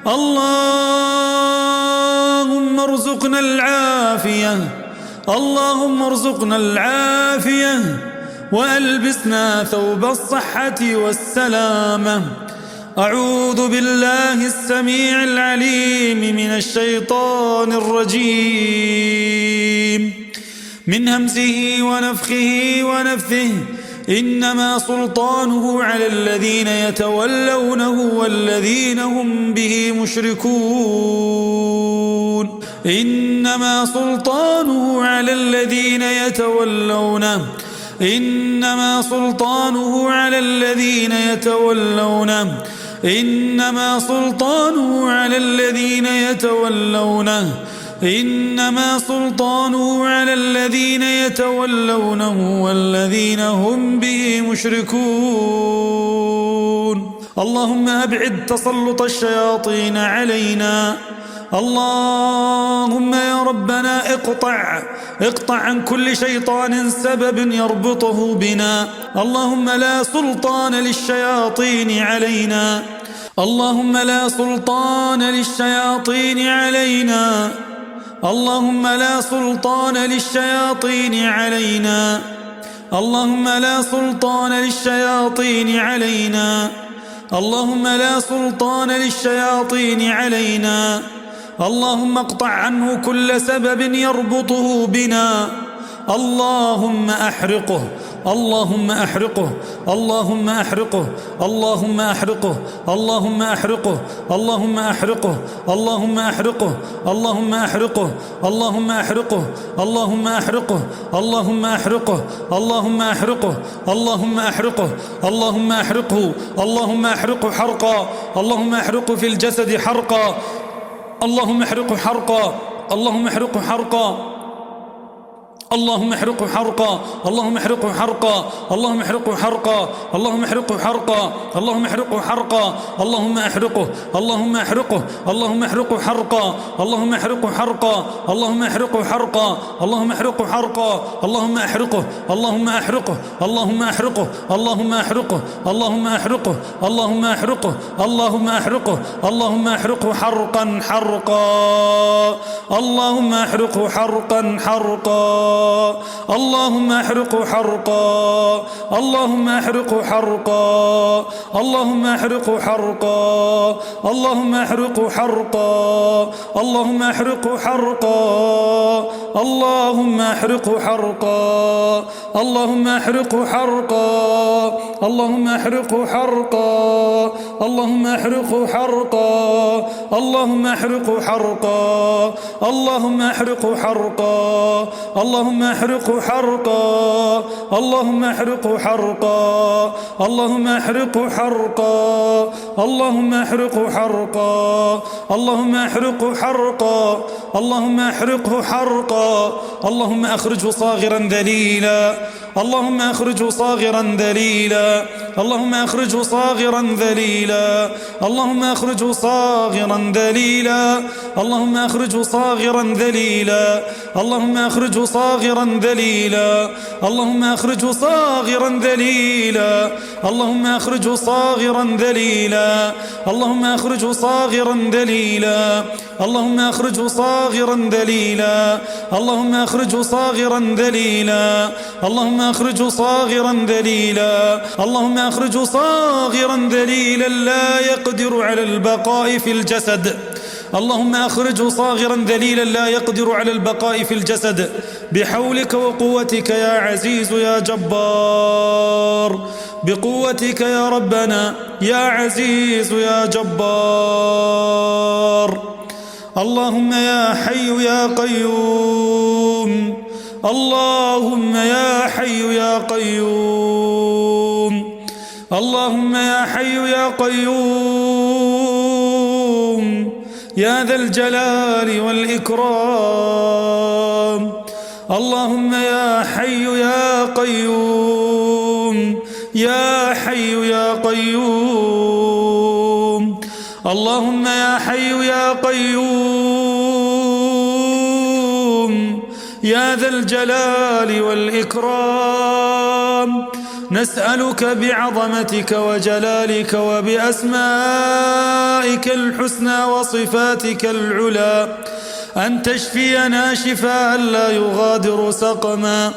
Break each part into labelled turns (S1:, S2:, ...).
S1: اللهم ارزقنا العافية، اللهم ارزقنا العافية، وألبسنا ثوب الصحة والسلامة. أعوذ بالله السميع العليم من الشيطان الرجيم من همزه ونفخه ونفثه. إنما سلطانه على الذين يتولونه والذين هم به مشركون. إنما سلطانه على الذين يتولونه، إنما سلطانه على الذين يتولونه، إنما سلطانه على الذين يتولونه، إنما سلطانه على الذين يتولونه والذين هم به مشركون. اللهم أبعد تسلط الشياطين علينا. اللهم يا ربنا اقطع عن كل شيطان سبب يربطه بنا. اللهم لا سلطان للشياطين علينا، اللهم لا سلطان للشياطين علينا، اللهم لا سلطان للشياطين علينا، اللهم لا سلطان للشياطين علينا، اللهم لا سلطان للشياطين علينا. اللهم اقطع عنه كل سبب يربطه بنا. اللهم أحرقه، اللهم أحرقه، اللهم أحرقه، اللهم أحرقه، اللهم أحرقه، اللهم أحرقه، اللهم أحرقه، اللهم أحرقه، اللهم أحرقه، اللهم أحرقه، اللهم أحرقه، اللهم أحرقه، اللهم أحرقه، اللهم أحرقه، اللهم أحرقه حرقا، اللهم أحرقه في الجسد حرقا، اللهم احرقه حرقا، اللهم احرقه حرقا، اللهم احرقه حرقا، اللهم احرقه حرقا، اللهم احرقه حرقا، اللهم احرقه حرقا، اللهم احرقه حرقا، اللهم احرقه، اللهم احرقه، اللهم احرقه حرقا، اللهم احرقه حرقا، اللهم احرقه حرقا، اللهم احرقه حرقا، اللهم احرقه، اللهم احرقه، اللهم احرقه، اللهم احرقه، اللهم احرقه، اللهم احرقه، اللهم احرقه، اللهم احرقه حرقا حرقا، اللهم احرقه حرقا حرقا، اللهم احرقه حرقا، اللهم احرقه حرقا، اللهم احرقه حرقا، اللهم احرقه حرقا، اللهم احرقه حرقا، اللهم احرقه حرقا، اللهم احرقه حرقا، اللهم احرقه حرقا، اللهم احرقه حرقا، اللهم احرقه حرقا، اللهم احرقه حرقا، اللهم احرقه حرقا، اللهم احرقه حرقا، اللهم احرقه حرقا، اللهم احرقه حرقا، اللهم احرقه حرقا، اللهم احرقه حرقا، اللهم اخرجه صاغرا ذليلا، اللهم اخرجه صاغرا ذليلا، اللهم اخرجه صاغرا ذليلا، اللهم اخرجه صاغرا ذليلا، اللهم اخرجه صاغرا ذليلا، اللهم اخرجه صاغرا ذليلا، اللهم اخرجه صاغرا ذليلا، اللهم اخرجه صاغرا ذليلا، اللهم اخرجه صاغرا ذليلا، اللهم اخرجه صاغرا ذليلا، اللهم اخرجه صاغرا ذليلا، اللهم اخرجه صاغرا ذليلا، اللهم اخرجه صاغرا ذليلا لا يقدر على البقاء في الجسد، اللهم اخرجه صاغرا ذليلا لا يقدر على البقاء في الجسد بحولك وقوتك يا عزيز يا جبار، بقوتك يا ربنا يا عزيز يا جبار. اللهم يا حي يا قيوم، اللهم يا حي يا قيوم، اللهم يا حي يا قيوم يا ذا الجلال والإكرام. اللهم يا حي يا قيوم، يا حي يا قيوم، اللهم يا حي يا قيوم يا ذا الجلال والإكرام. نسألك بعظمتك وجلالك وبأسمائك الحسنى وصفاتك العلى أن تشفينا شفاء لا يغادر سقما،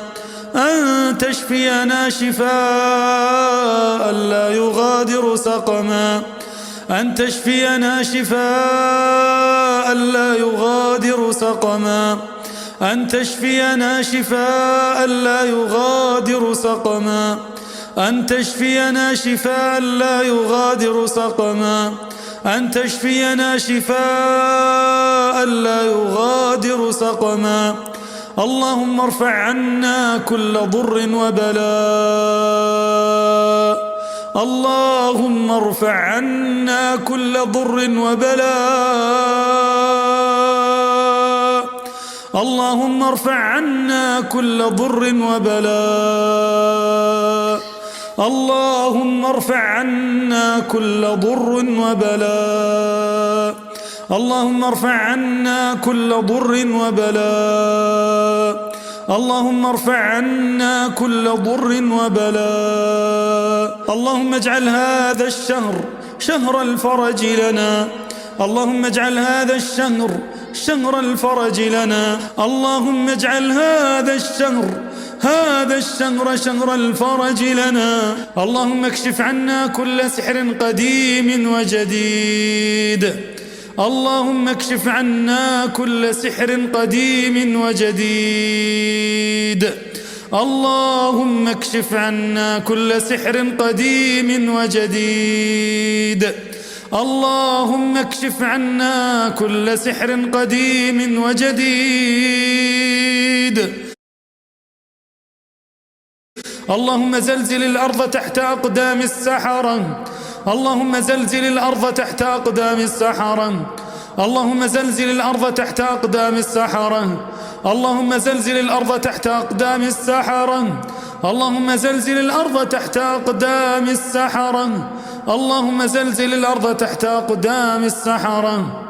S1: أن تشفينا شفاء لا يغادر سقما، أن تشفينا شفاء لا يغادر سقما، أن تشفينا شفاء لا يغادر سقما، أن تشفينا شفاء لا يغادر سقما، أن تشفينا شفاء لا يغادر سقما. اللهم ارفع عنا كل ضر وبلاء، اللهم ارفع عنا كل ضر وبلاء، اللهم ارفع عنا كل ضر وبلاء، اللهم ارفع عنا كل ضر وبلاء، اللهم ارفع عنا كل ضر وبلاء، اللهم ارفع عنا كل ضر وبلاء. اللهم اجعل هذا الشهر شهر الفرج لنا، اللهم اجعل هذا الشهر شهر الفرج لنا، اللهم اجعل هذا الشهر شهر الفرج لنا. اللهم اكشف عنا كل سحر قديم وجديد، اللهم اكشف عنا كل سحر قديم وجديد، اللهم اكشف عنا كل سحر قديم وجديد، اللهم اكشف عنا كل سحر قديم وجديد. اللهم زلزل الأرض تحت أقدام السحرة، اللهم زلزل الأرض تحت أقدام السحرة، اللهم زلزل الأرض تحت أقدام السحرة، اللهم زلزل الأرض تحت أقدام السحرة، اللهم زلزل الأرض تحت أقدام السحرة، اللهم زلزل الأرض تحت أقدام السحرة.